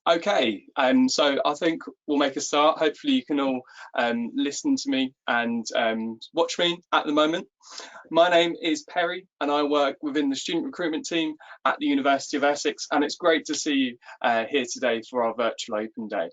Okay, so I think we'll make a start. Hopefully you can all listen to me and watch me at the moment. My name is Perry and I work within the student recruitment team at the University of Essex, and it's great to see you here today for our virtual open day.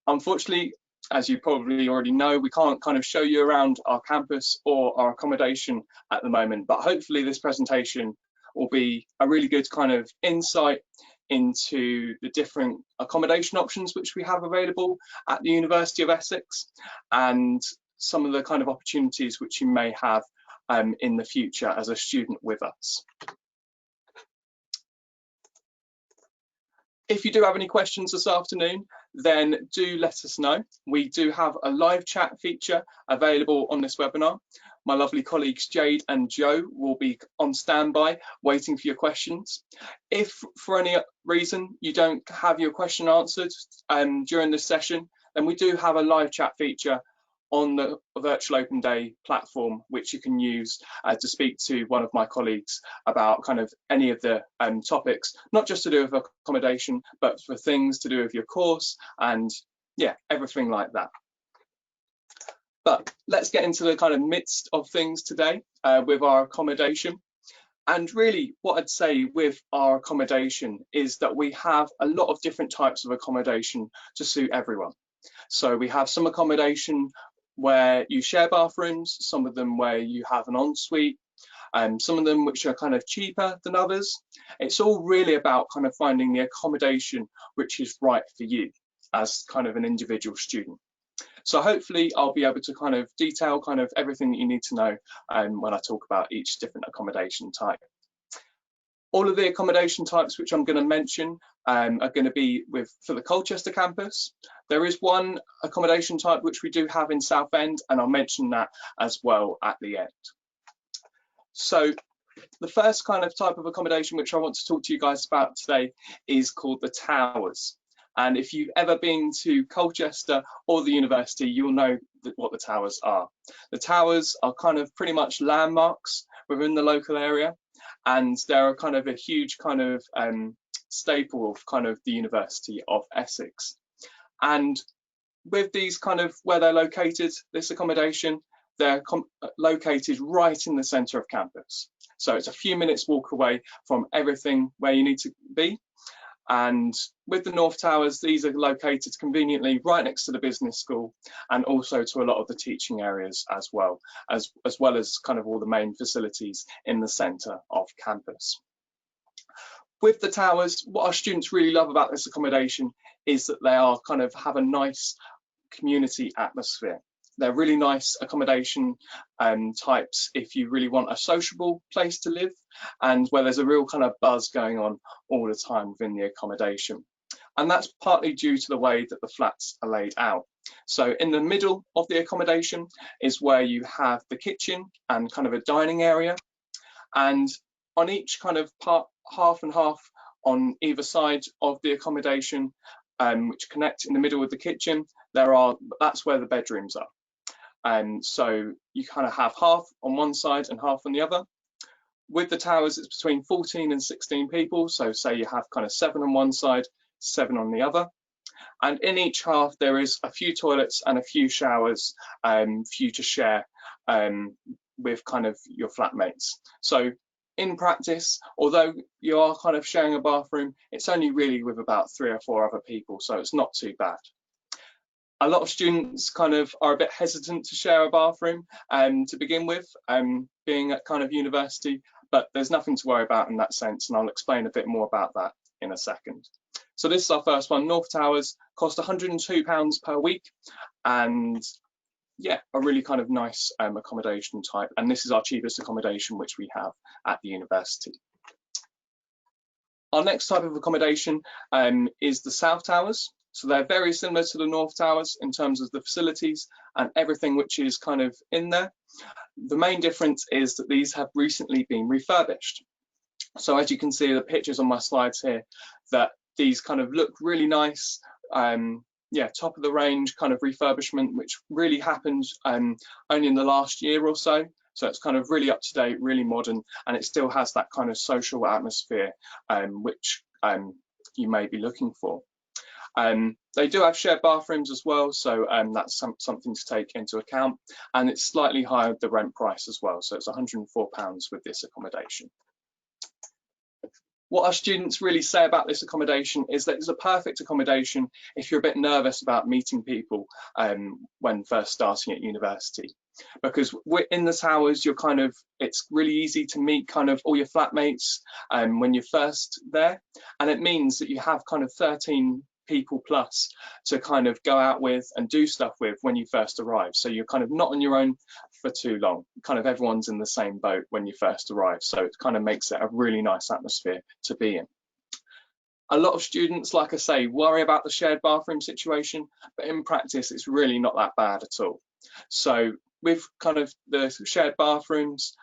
Unfortunately, as you probably already know, we can't kind of show you around our campus or our accommodation at the moment, but hopefully this presentation will be a really good kind of insight into the different accommodation options which we have available at the University of Essex, and some of the kind of opportunities which you may have in the future as a student with us. If you do have any questions this afternoon, then do let us know. We do have a live chat feature available on this webinar. My lovely colleagues Jade and Joe will be on standby waiting for your questions. If for any reason you don't have your question answered during this session, then we do have a live chat feature on the virtual open day platform, which you can use to speak to one of my colleagues about kind of any of the topics, not just to do with accommodation, but for things to do with your course and yeah, everything like that. But let's get into the kind of midst of things today with our accommodation. And really what I'd say with our accommodation is that we have a lot of different types of accommodation to suit everyone. So we have some accommodation where you share bathrooms, some of them where you have an ensuite, some of them which are kind of cheaper than others. It's all really about kind of finding the accommodation which is right for you as kind of an individual student. So hopefully I'll be able to kind of detail kind of everything that you need to know when I talk about each different accommodation type. All of the accommodation types which I'm going to mention are going to be for the Colchester campus. There is one accommodation type which we do have in Southend, and I'll mention that as well at the end. So the first kind of type of accommodation which I want to talk to you guys about today is called the Towers. And if you've ever been to Colchester or the university, you'll know what the Towers are. The Towers are kind of pretty much landmarks within the local area, and they're kind of a huge kind of staple of kind of the University of Essex. And with these kind of where they're located, this accommodation, they're located right in the centre of campus. So it's a few minutes walk away from everything where you need to be. And with the North Towers, these are located conveniently right next to the business school and also to a lot of the teaching areas as well as kind of all the main facilities in the centre of campus. With the Towers, what our students really love about this accommodation is that they are kind of have a nice community atmosphere. They're really nice accommodation types if you really want a sociable place to live and where there's a real kind of buzz going on all the time within the accommodation. And that's partly due to the way that the flats are laid out. So in the middle of the accommodation is where you have the kitchen and kind of a dining area. And on each kind of part, half and half on either side of the accommodation, which connect in the middle with the kitchen, that's where the bedrooms are. And so you kind of have half on one side and half on the other. With the Towers, it's between 14 and 16 people. So say you have kind of 7 on one side, 7 on the other. And in each half, there is a few toilets and a few showers for you to share with kind of your flatmates. So in practice, although you are kind of sharing a bathroom, it's only really with about 3 or 4 other people. So it's not too bad. A lot of students kind of are a bit hesitant to share a bathroom to begin with, being at kind of university, but there's nothing to worry about in that sense, and I'll explain a bit more about that in a second. So this is our first one. North Towers cost £102 per week, and yeah, a really kind of nice accommodation type, and this is our cheapest accommodation which we have at the university. Our next type of accommodation is the South Towers. So they're very similar to the North Towers in terms of the facilities and everything which is kind of in there. The main difference is that these have recently been refurbished. So as you can see the pictures on my slides here, that these kind of look really nice. Yeah, top of the range kind of refurbishment, which really happened only in the last year or so. So it's kind of really up to date, really modern, and it still has that kind of social atmosphere which you may be looking for. They do have shared bathrooms as well, so that's something to take into account, and it's slightly higher the rent price as well, so it's £104 with this accommodation. What our students really say about this accommodation is that it's a perfect accommodation if you're a bit nervous about meeting people when first starting at university. Because we're in the towers, it's really easy to meet kind of all your flatmates when you're first there, and it means that you have kind of 13 people plus to kind of go out with and do stuff with when you first arrive. So you're kind of not on your own for too long. Kind of everyone's in the same boat when you first arrive, so it kind of makes it a really nice atmosphere to be in. A lot of students, like I say, worry about the shared bathroom situation, but in practice it's really not that bad at all. So with kind of the shared bathrooms,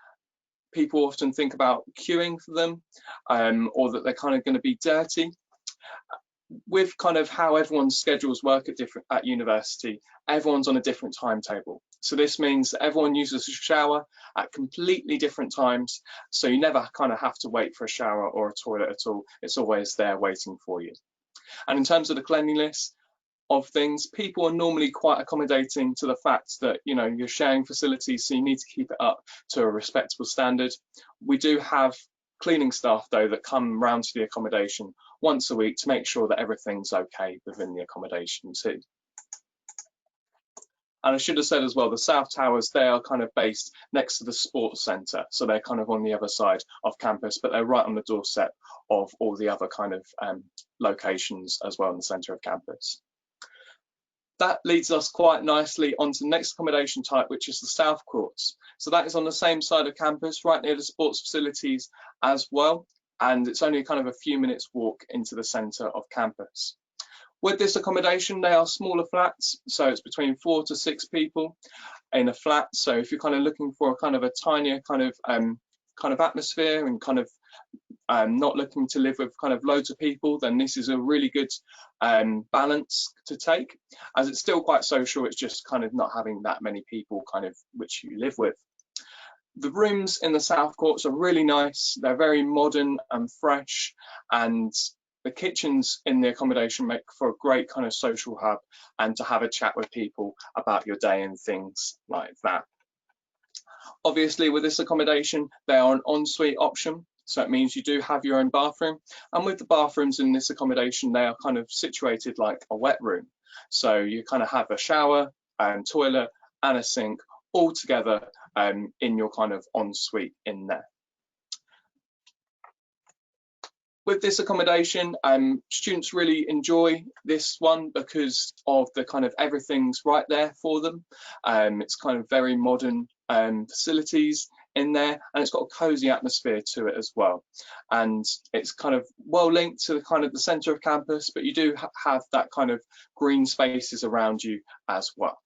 people often think about queuing for them, or that they're kind of going to be dirty. With kind of how everyone's schedules work at university, everyone's on a different timetable. So this means that everyone uses a shower at completely different times. So you never kind of have to wait for a shower or a toilet at all. It's always there waiting for you. And in terms of the cleanliness of things, people are normally quite accommodating to the fact that, you know, you're sharing facilities, so you need to keep it up to a respectable standard. We do have cleaning staff though that come round to the accommodation once a week to make sure that everything's okay within the accommodation too. And I should have said as well, the South Towers, they are kind of based next to the sports centre, so they're kind of on the other side of campus, but they're right on the doorstep of all the other kind of locations as well in the centre of campus. That leads us quite nicely onto the next accommodation type, which is the South Courts. So that is on the same side of campus, right near the sports facilities as well, and it's only kind of a few minutes walk into the centre of campus. With this accommodation, they are smaller flats, so it's between 4 to 6 people in a flat. So if you're kind of looking for a kind of a tinier kind of atmosphere and kind of not looking to live with kind of loads of people, then this is a really good balance to take, as it's still quite social. It's just kind of not having that many people kind of which you live with. The rooms in the South Courts are really nice. They're very modern and fresh, and the kitchens in the accommodation make for a great kind of social hub and to have a chat with people about your day and things like that. Obviously, with this accommodation, they are an ensuite option. So it means you do have your own bathroom, and with the bathrooms in this accommodation, they are kind of situated like a wet room. So you kind of have a shower and toilet and a sink all together in your kind of ensuite in there. With this accommodation, students really enjoy this one because of the kind of everything's right there for them. It's kind of very modern facilities in there, and it's got a cozy atmosphere to it as well. And it's kind of well linked to the kind of the centre of campus, but you do have that kind of green spaces around you as well.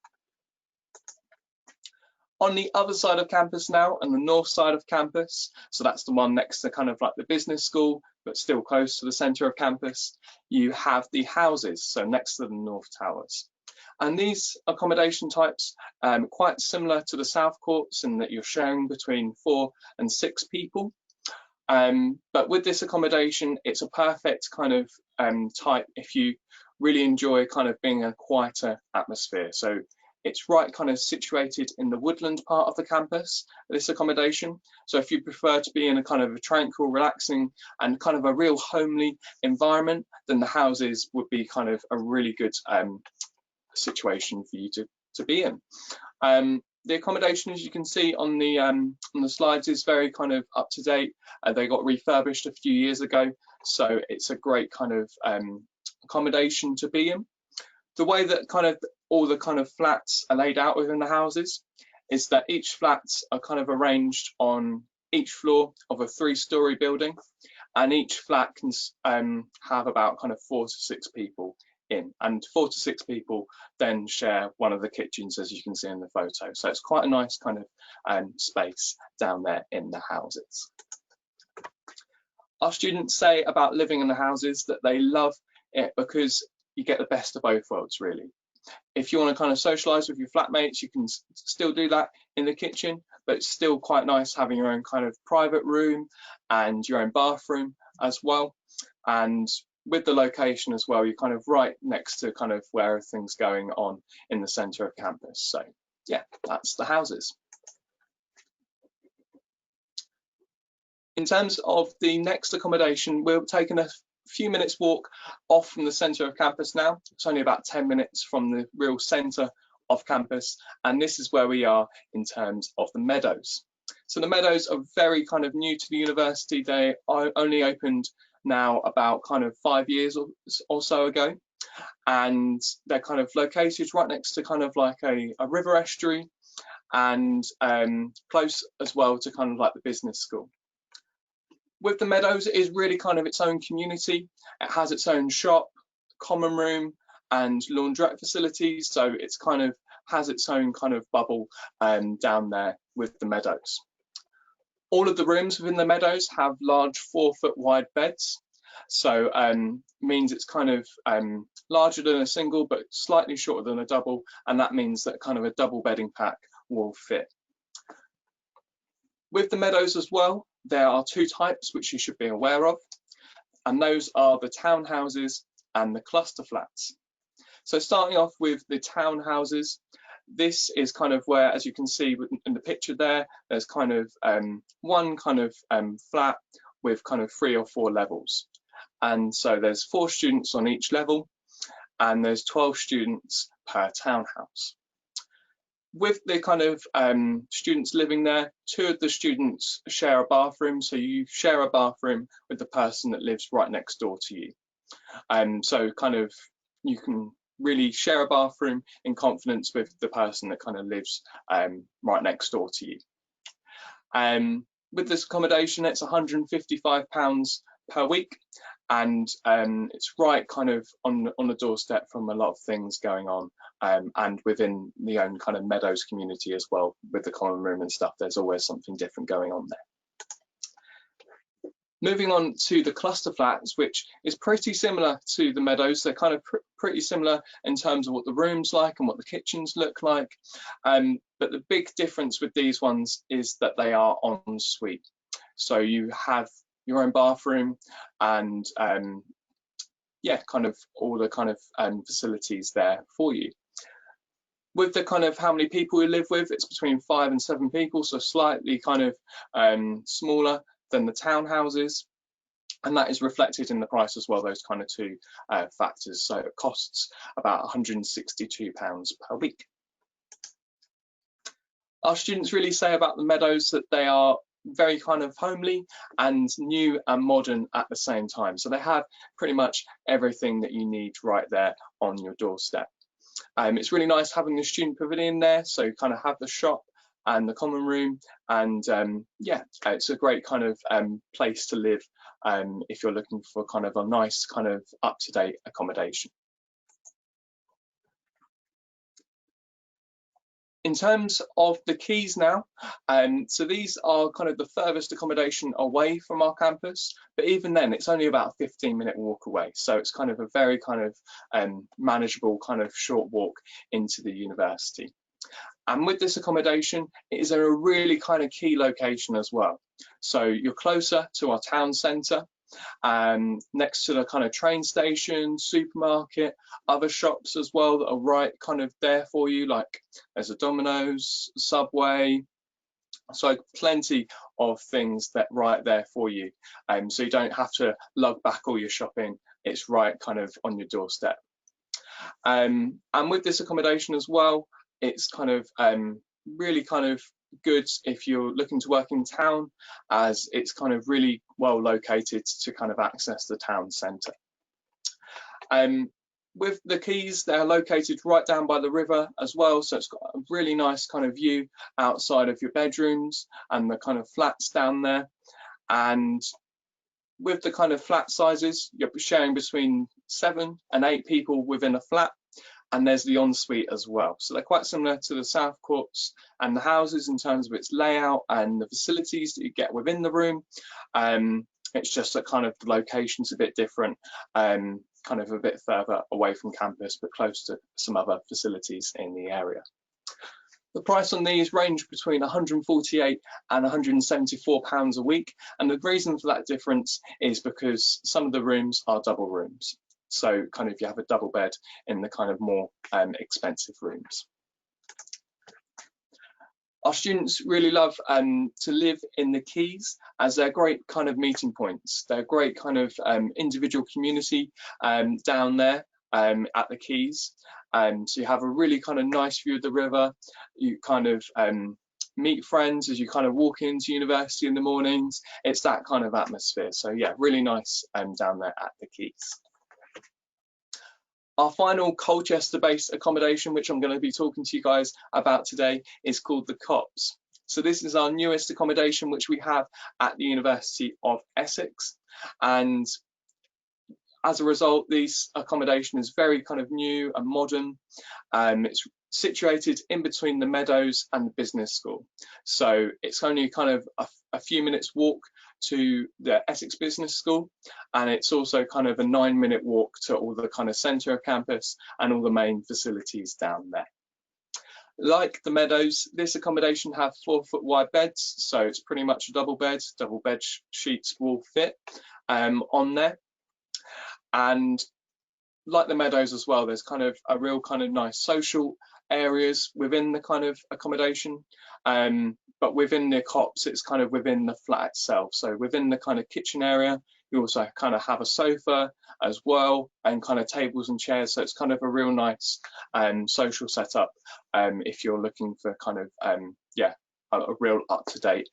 On the other side of campus now, and the north side of campus, so that's the one next to kind of like the business school, but still close to the centre of campus, you have the houses, so next to the North Towers. And these accommodation types quite similar to the South Courts in that you're sharing between 4 and 6 people. But with this accommodation, it's a perfect kind of type if you really enjoy kind of being a quieter atmosphere. So it's right kind of situated in the woodland part of the campus, this accommodation. So if you prefer to be in a kind of a tranquil, relaxing and kind of a real homely environment, then the houses would be kind of a really good situation for you to be in. The accommodation, as you can see on the slides, is very kind of up to date. They got refurbished a few years ago, so it's a great kind of accommodation to be in. The way that kind of all the kind of flats are laid out within the houses is that each flats are kind of arranged on each floor of a 3-story building, and each flat can have about kind of 4 to 6 people in, and 4 to 6 people then share one of the kitchens, as you can see in the photo. So it's quite a nice kind of space down there in the houses. Our students say about living in the houses that they love it because you get the best of both worlds, really. If you want to kind of socialise with your flatmates, you can still do that in the kitchen, but it's still quite nice having your own kind of private room and your own bathroom as well. And with the location as well, you're kind of right next to kind of where everything's going on in the centre of campus. So yeah, that's the houses. In terms of the next accommodation, we're taking a few minutes walk off from the centre of campus now. It's only about 10 minutes from the real centre of campus, and this is where we are in terms of the Meadows. So the Meadows are very kind of new to the university. They are only opened now about kind of 5 years or so ago, and they're kind of located right next to kind of like a river estuary, and close as well to kind of like the business school. With the Meadows, it is really kind of its own community. It has its own shop, common room, and laundrette facilities, so it's kind of has its own kind of bubble down there with the Meadows. All of the rooms within the Meadows have large 4-foot wide beds, so means it's kind of larger than a single but slightly shorter than a double, and that means that kind of a double bedding pack will fit. With the Meadows as well, there are 2 types which you should be aware of, and those are the townhouses and the cluster flats. So starting off with the townhouses, this is kind of where, as you can see in the picture there, there's kind of one kind of flat with kind of 3 or 4 levels. And so there's 4 students on each level, and there's 12 students per townhouse. With the kind of students living there, 2 of the students share a bathroom, so you share a bathroom with the person that lives right next door to you. So kind of you can really share a bathroom in confidence with the person that kind of lives right next door to you. With this accommodation, it's £155 per week, and it's right kind of on the doorstep from a lot of things going on, and within the own kind of Meadows community as well. With the common room and stuff, there's always something different going on there. Moving on to the cluster flats, which is pretty similar to the Meadows. They're kind of pretty similar in terms of what the rooms like and what the kitchens look like, but the big difference with these ones is that they are en suite. So you have your own bathroom and yeah, kind of all the kind of facilities there for you. With the kind of how many people you live with, it's between 5 and 7 people, so slightly kind of smaller than the townhouses, and that is reflected in the price as well, those kind of 2 factors. So it costs about £162 per week. Our students really say about the Meadows that they are very kind of homely and new and modern at the same time. So they have pretty much everything that you need right there on your doorstep. It's really nice having the student pavilion there, so you kind of have the shop and the common room, and yeah, it's a great kind of place to live if you're looking for kind of a nice kind of up-to-date accommodation. In terms of the Quays now, so these are kind of the furthest accommodation away from our campus, but even then it's only about a 15-minute walk away, so it's kind of a very kind of manageable kind of short walk into the university. And with this accommodation, it is in a really kind of key location as well. So you're closer to our town centre, next to the kind of train station, supermarket, other shops as well that are right kind of there for you, like there's a Domino's, Subway, so plenty of things that right there for you. So you don't have to lug back all your shopping, it's right kind of on your doorstep. And with this accommodation as well, it's kind of really kind of good if you're looking to work in town, as it's kind of really well located to kind of access the town centre. With the Quays, they're located right down by the river as well, so it's got a really nice kind of view outside of your bedrooms and the kind of flats down there. And with the kind of flat sizes, you're sharing between 7 and 8 people within a flat, and there's the ensuite as well. So they're quite similar to the South Courts and the houses in terms of its layout and the facilities that you get within the room. It's just that kind of the location's a bit different, kind of a bit further away from campus, but close to some other facilities in the area. The price on these range between £148 and £174 a week, and the reason for that difference is because some of the rooms are double rooms. So kind of you have a double bed in the kind of more expensive rooms. Our students really love to live in the Quays, as they're great kind of meeting points. They're great kind of individual community down there at the Quays. So you have a really kind of nice view of the river. You kind of meet friends as you kind of walk into university in the mornings. It's that kind of atmosphere. So yeah, really nice down there at the Quays. Our final Colchester-based accommodation, which I'm going to be talking to you guys about today, is called the Copse. So this is our newest accommodation, which we have at the University of Essex. And as a result, this accommodation is very kind of new and modern. It's situated in between the Meadows and the business school. So it's only kind of a few minutes walk to the Essex Business School, and it's also kind of a 9-minute walk to all the kind of centre of campus and all the main facilities down there. Like the Meadows, this accommodation have 4-foot wide beds, so it's pretty much a double bed sheets will fit on there. And like the Meadows as well, there's kind of a real kind of nice social areas within the kind of accommodation, but within the Copse, it's kind of within the flat itself. So within the kind of kitchen area, you also kind of have a sofa as well, and kind of tables and chairs. So it's kind of a real nice social setup if you're looking for kind of yeah, a real up-to-date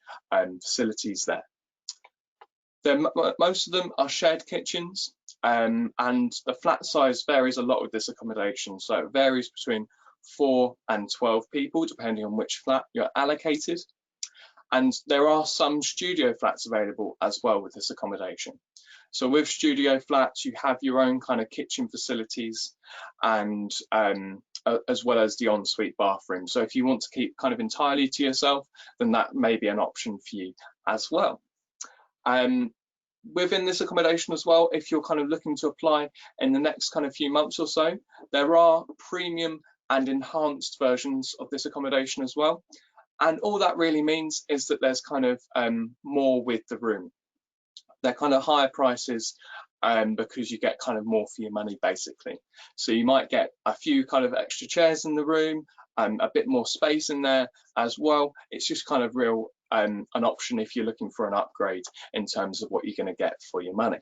facilities there. Most of them are shared kitchens, and the flat size varies a lot with this accommodation. So it varies between 4 and 12 people, depending on which flat you're allocated. And there are some studio flats available as well with this accommodation. So with studio flats, you have your own kind of kitchen facilities, and as well as the ensuite bathroom. So if you want to keep kind of entirely to yourself, then that may be an option for you as well. Within this accommodation as well, if you're kind of looking to apply in the next kind of few months or so, there are premium and enhanced versions of this accommodation as well. And all that really means is that there's kind of more with the room. They're kind of higher prices because you get kind of more for your money, basically. So you might get a few kind of extra chairs in the room, a bit more space in there as well. It's just kind of real an option if you're looking for an upgrade in terms of what you're going to get for your money.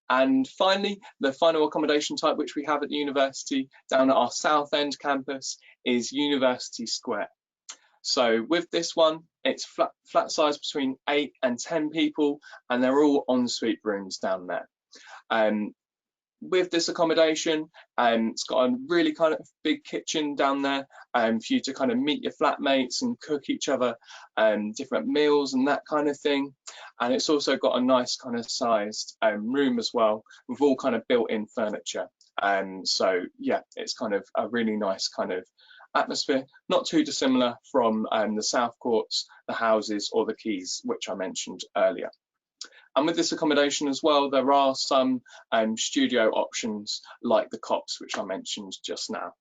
And finally, the final accommodation type which we have at the university down at our Southend campus is University Square. So with this one, it's flat size between 8 and 10 people, and they're all ensuite rooms down there. With this accommodation, it's got a really kind of big kitchen down there for you to kind of meet your flatmates and cook each other different meals and that kind of thing. And it's also got a nice kind of sized room as well, with all kind of built-in furniture. So yeah, it's kind of a really nice kind of atmosphere, not too dissimilar from the South Courts, the Houses or the Quays, which I mentioned earlier. And with this accommodation as well, there are some studio options like the Copse, which I mentioned just now.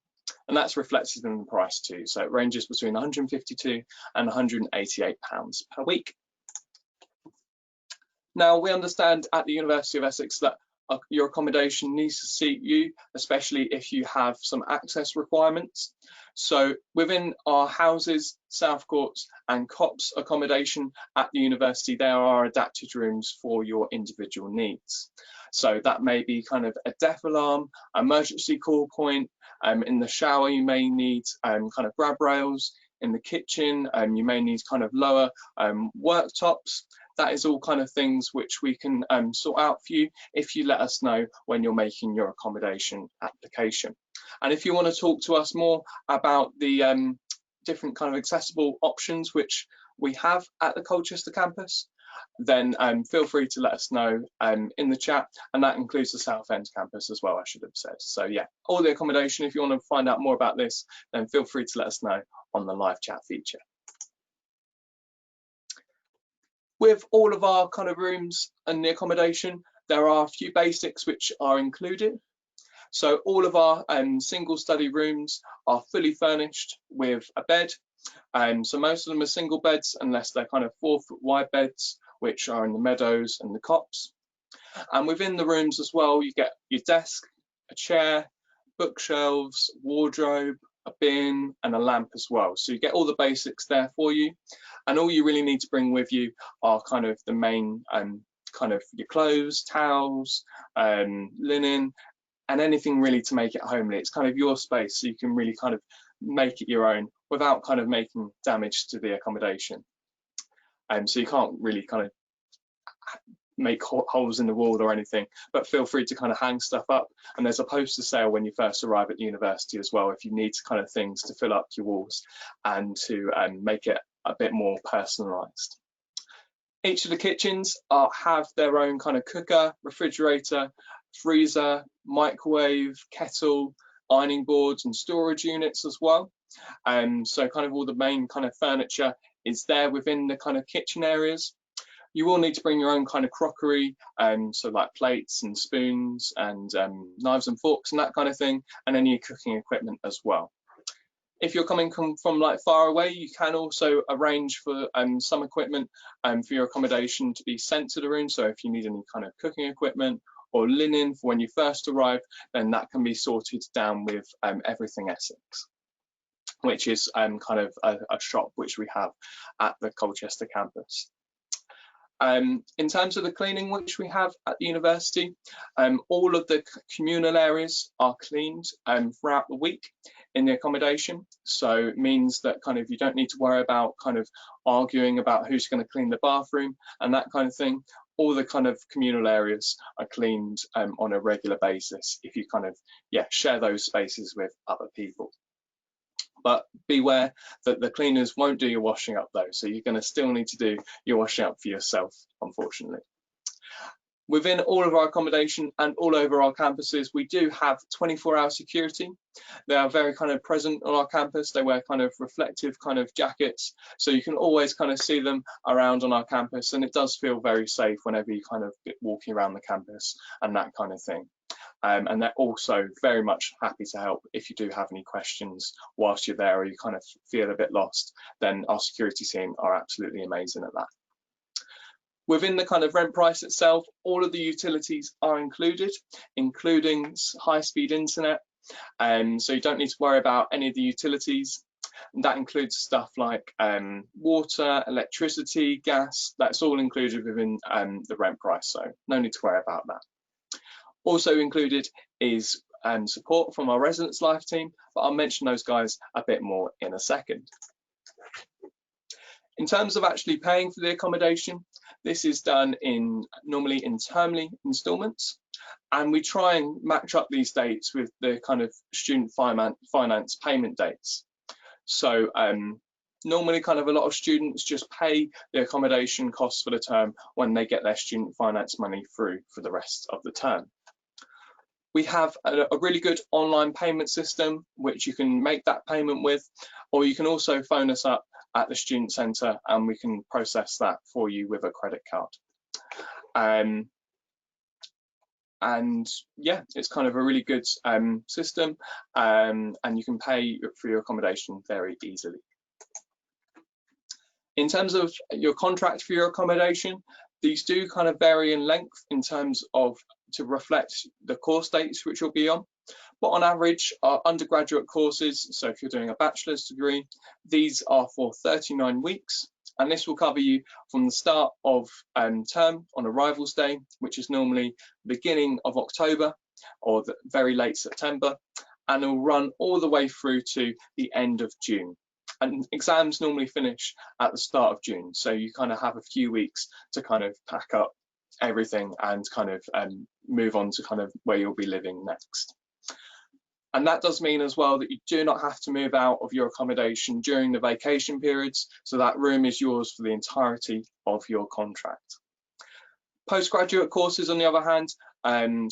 And that's reflected in the price too. So it ranges between £152 and £188 per week. Now, we understand at the University of Essex that your accommodation needs to suit you, especially if you have some access requirements. So within our Houses, South Courts and Copse accommodation at the university, there are adapted rooms for your individual needs. So that may be kind of a death alarm, emergency call point. In the shower, you may need kind of grab rails. In the kitchen, you may need kind of lower worktops. That is all kind of things which we can sort out for you if you let us know when you're making your accommodation application. And if you want to talk to us more about the different kind of accessible options which we have at the Colchester campus, then feel free to let us know in the chat, and that includes the Southend campus as well, I should have said. So yeah, all the accommodation, if you want to find out more about this, then feel free to let us know on the live chat feature. With all of our kind of rooms and the accommodation, there are a few basics which are included. So all of our single study rooms are fully furnished with a bed. So most of them are single beds, unless they're kind of 4-foot wide beds, which are in the Meadows and the Copse. And within the rooms as well, you get your desk, a chair, bookshelves, wardrobe, a bin, and a lamp as well. So you get all the basics there for you. And all you really need to bring with you are kind of the main kind of your clothes, towels, linen, and anything really to make it homely. It's kind of your space, so you can really kind of make it your own without kind of making damage to the accommodation. So you can't really kind of make holes in the wall or anything, but feel free to kind of hang stuff up. And there's a poster sale when you first arrive at the university as well, if you need kind of things to fill up your walls and to make it a bit more personalized. Each of the kitchens have their own kind of cooker, refrigerator, freezer, microwave, kettle, ironing boards, and storage units as well. So kind of all the main kind of furniture is there within the kind of kitchen areas. You will need to bring your own kind of crockery, so like plates and spoons and knives and forks and that kind of thing, and any cooking equipment as well. If you're coming from like far away, you can also arrange for some equipment for your accommodation to be sent to the room. So if you need any kind of cooking equipment or linen for when you first arrive, then that can be sorted down with Everything Essex, which is kind of a shop which we have at the Colchester campus. In terms of the cleaning which we have at the university, all of the communal areas are cleaned throughout the week in the accommodation. So it means that kind of you don't need to worry about kind of arguing about who's going to clean the bathroom and that kind of thing. All the kind of communal areas are cleaned on a regular basis if you kind of share those spaces with other people. But beware that the cleaners won't do your washing up though, so you're going to still need to do your washing up for yourself, unfortunately. Within all of our accommodation and all over our campuses, we do have 24-hour security. They are very kind of present on our campus. They wear kind of reflective kind of jackets, so you can always kind of see them around on our campus, and it does feel very safe whenever you kind of walking around the campus and that kind of thing. And they're also very much happy to help if you do have any questions whilst you're there or you kind of feel a bit lost. Then our security team are absolutely amazing at that. Within the kind of rent price itself, all of the utilities are included, including high-speed internet. So you don't need to worry about any of the utilities. And that includes stuff like water, electricity, gas. That's all included within the rent price, so no need to worry about that. Also included is support from our residence life team, but I'll mention those guys a bit more in a second. In terms of actually paying for the accommodation, this is done normally in termly instalments, and we try and match up these dates with the kind of student finance payment dates. So normally kind of a lot of students just pay the accommodation costs for the term when they get their student finance money through for the rest of the term. We have a really good online payment system which you can make that payment with, or you can also phone us up at the student centre and we can process that for you with a credit card. And yeah, it's kind of a really good system, and you can pay for your accommodation very easily. In terms of your contract for your accommodation, these do kind of vary in length in terms of to reflect the course dates which you'll be on. But on average, our undergraduate courses, so if you're doing a bachelor's degree, these are for 39 weeks. And this will cover you from the start of term on arrivals day, which is normally the beginning of October or the very late September, and it will run all the way through to the end of June. And exams normally finish at the start of June, so you kind of have a few weeks to kind of pack up everything and kind of move on to kind of where you'll be living next. And that does mean as well that you do not have to move out of your accommodation during the vacation periods, so that room is yours for the entirety of your contract. Postgraduate courses, on the other hand,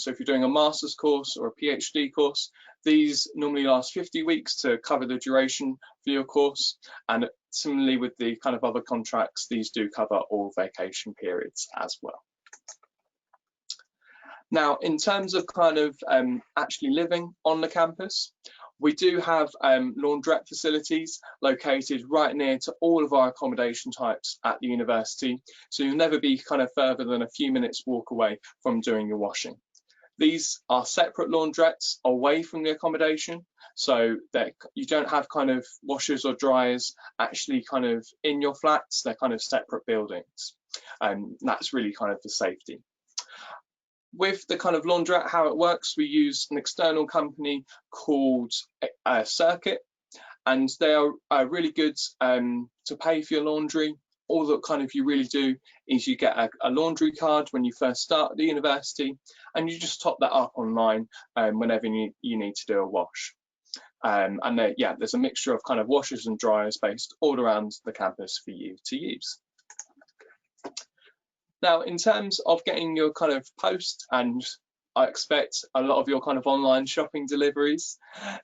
so if you're doing a master's course or a PhD course, these normally last 50 weeks to cover the duration for your course. And similarly with the kind of other contracts, these do cover all vacation periods as well. Now, in terms of kind of actually living on the campus, we do have laundrette facilities located right near to all of our accommodation types at the university, so you'll never be kind of further than a few minutes walk away from doing your washing. These are separate laundrettes away from the accommodation, so that you don't have kind of washers or dryers actually kind of in your flats. They're kind of separate buildings, and that's really kind of for safety. With the kind of laundrette, how it works, we use an external company called Circuit, and they are really good to pay for your laundry. All that kind of you really do is you get a laundry card when you first start at the university, and you just top that up online whenever you need to do a wash. And there's a mixture of kind of washers and dryers based all around the campus for you to use. Now, in terms of getting your kind of post, and I expect a lot of your kind of online shopping deliveries,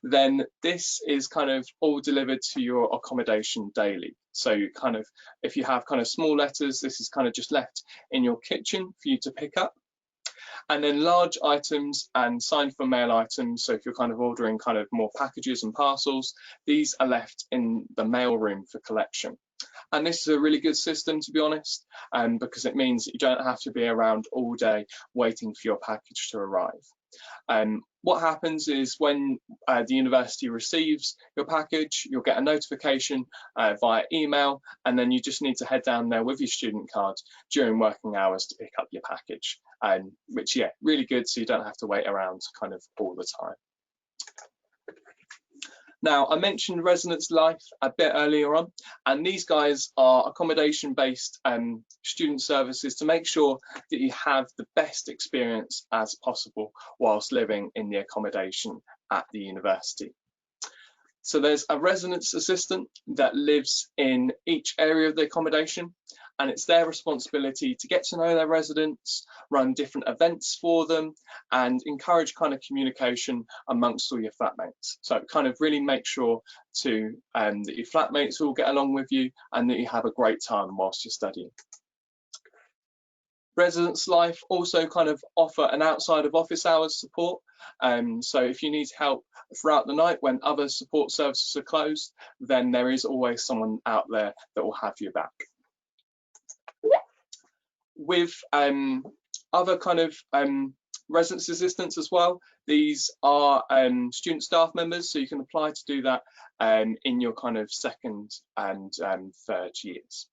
then this is kind of all delivered to your accommodation daily. So you kind of, if you have kind of small letters, this is kind of just left in your kitchen for you to pick up. And then large items and signed for mail items, so if you're kind of ordering kind of more packages and parcels, these are left in the mail room for collection. And this is a really good system, to be honest, because it means that you don't have to be around all day waiting for your package to arrive. What happens is when the university receives your package, you'll get a notification via email, and then you just need to head down there with your student card during working hours to pick up your package, which, yeah, really good, so you don't have to wait around kind of all the time. Now, I mentioned Residence Life a bit earlier on, and these guys are accommodation-based student services to make sure that you have the best experience as possible whilst living in the accommodation at the university. So there's a residence assistant that lives in each area of the accommodation, and it's their responsibility to get to know their residents, run different events for them, and encourage kind of communication amongst all your flatmates. So kind of really make sure to that your flatmates all get along with you and that you have a great time whilst you're studying. Residence Life also kind of offer an outside of office hours support. So if you need help throughout the night when other support services are closed, then there is always someone out there that will have your back. With other kind of residence assistants as well, these are student staff members, so you can apply to do that in your kind of second and third years.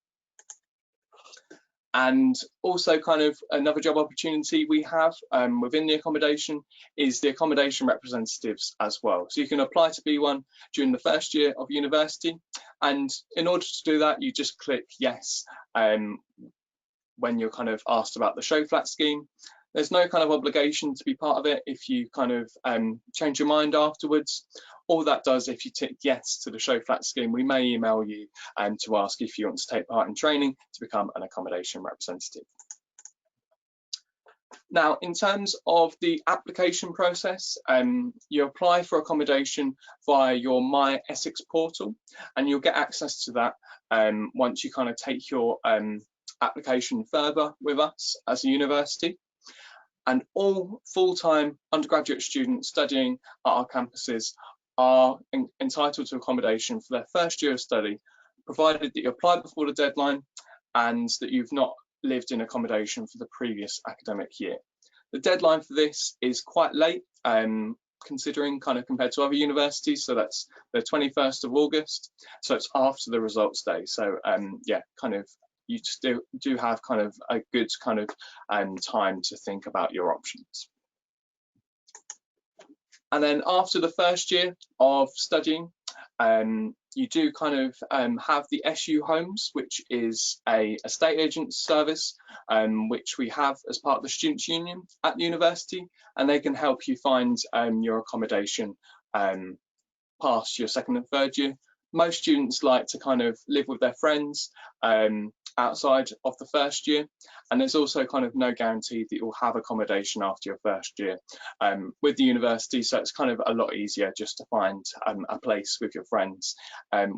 And also kind of another job opportunity we have within the accommodation is the accommodation representatives as well. So you can apply to be one during the first year of university, and in order to do that you just click yes when you're kind of asked about the show flat scheme. There's no kind of obligation to be part of it if you kind of change your mind afterwards. All that does, if you tick yes to the show flat scheme, we may email you to ask if you want to take part in training to become an accommodation representative. Now, in terms of the application process, you apply for accommodation via your My Essex portal, and you'll get access to that once you kind of take your application further with us as a university. And all full-time undergraduate students studying at our campuses are entitled to accommodation for their first year of study, provided that you apply before the deadline and that you've not lived in accommodation for the previous academic year. The deadline for this is quite late, considering kind of compared to other universities, so that's the 21st of August, so it's after the results day. So yeah, kind of you just do have kind of a good kind of time to think about your options. And then after the first year of studying, you do kind of have the SU Homes, which is a estate agent service, which we have as part of the Students' Union at the university, and they can help you find your accommodation past your second and third year Most students like to kind of live with their friends outside of the first year, and there's also kind of no guarantee that you'll have accommodation after your first year with the university, so it's kind of a lot easier just to find a place with your friends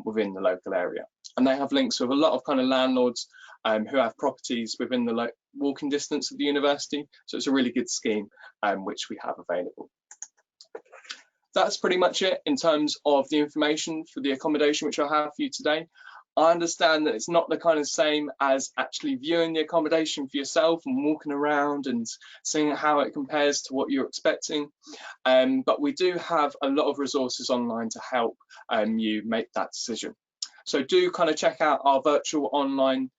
within the local area. And they have links with a lot of kind of landlords who have properties within the walking distance of the university, so it's a really good scheme which we have available. That's pretty much it in terms of the information for the accommodation which I have for you today. I understand that it's not the kind of same as actually viewing the accommodation for yourself and walking around and seeing how it compares to what you're expecting, but we do have a lot of resources online to help you make that decision. So do kind of check out our virtual online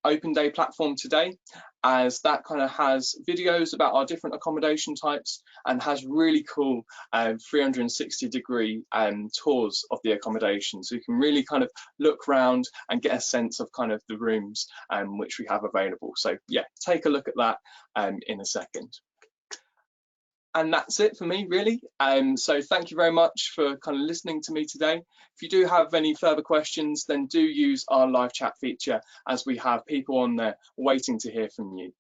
open day platform today, as that kind of has videos about our different accommodation types and has really cool 360-degree tours of the accommodation, so you can really kind of look around and get a sense of kind of the rooms which we have available. So yeah, take a look at that in a second. And that's it for me, really. So thank you very much for kind of listening to me today. If you do have any further questions, then do use our live chat feature, as we have people on there waiting to hear from you.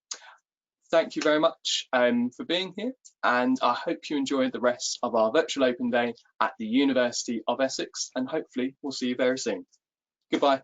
Thank you very much for being here, and I hope you enjoy the rest of our virtual open day at the University of Essex, and hopefully we'll see you very soon. Goodbye.